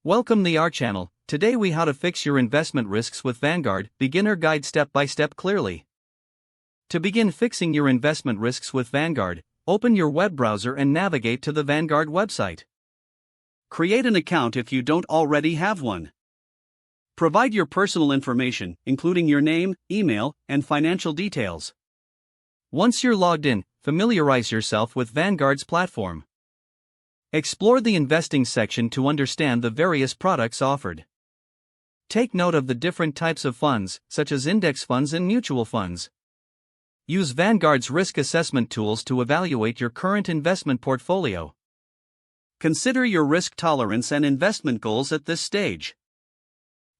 Welcome to our channel. Today we how to fix your investment risks with Vanguard, beginner guide step by step clearly. To begin fixing your investment risks with Vanguard, open your web browser and navigate to the Vanguard website. Create an account if you don't already have one. Provide your personal information, including your name, email, and financial details. Once you're logged in, familiarize yourself with Vanguard's platform. Explore the investing section to understand the various products offered. Take note of the different types of funds, such as index funds and mutual funds. Use Vanguard's risk assessment tools to evaluate your current investment portfolio. Consider your risk tolerance and investment goals at this stage.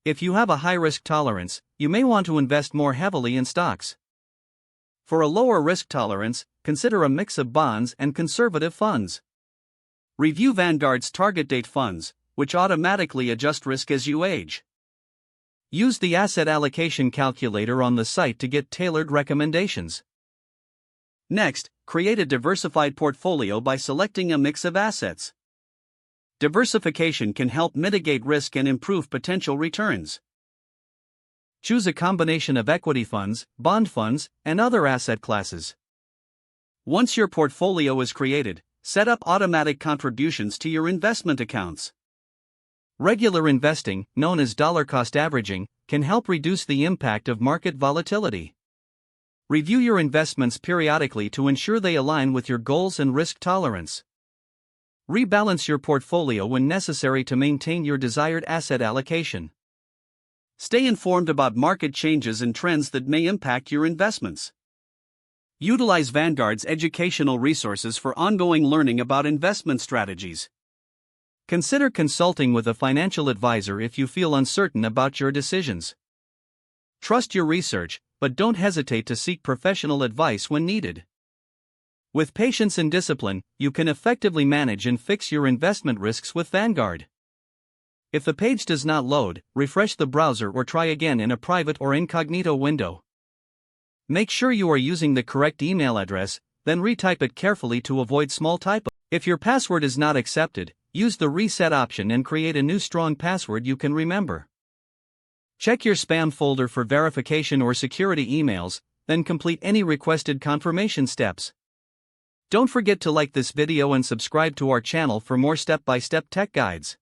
If you have a high risk tolerance, you may want to invest more heavily in stocks. For a lower risk tolerance, consider a mix of bonds and conservative funds. Review Vanguard's target date funds, which automatically adjust risk as you age. Use the asset allocation calculator on the site to get tailored recommendations. Next, create a diversified portfolio by selecting a mix of assets. Diversification can help mitigate risk and improve potential returns. Choose a combination of equity funds, bond funds, and other asset classes. Once your portfolio is created, set up automatic contributions to your investment accounts. Regular investing, known as dollar cost averaging, can help reduce the impact of market volatility. Review your investments periodically to ensure they align with your goals and risk tolerance. Rebalance your portfolio when necessary to maintain your desired asset allocation. Stay informed about market changes and trends that may impact your investments. Utilize Vanguard's educational resources for ongoing learning about investment strategies. Consider consulting with a financial advisor if you feel uncertain about your decisions. Trust your research, but don't hesitate to seek professional advice when needed. With patience and discipline, you can effectively manage and fix your investment risks with Vanguard. If the page does not load, refresh the browser or try again in a private or incognito window. Make sure you are using the correct email address, then retype it carefully to avoid small typos. If your password is not accepted, use the reset option and create a new strong password you can remember. Check your spam folder for verification or security emails, then complete any requested confirmation steps. Don't forget to like this video and subscribe to our channel for more step-by-step tech guides.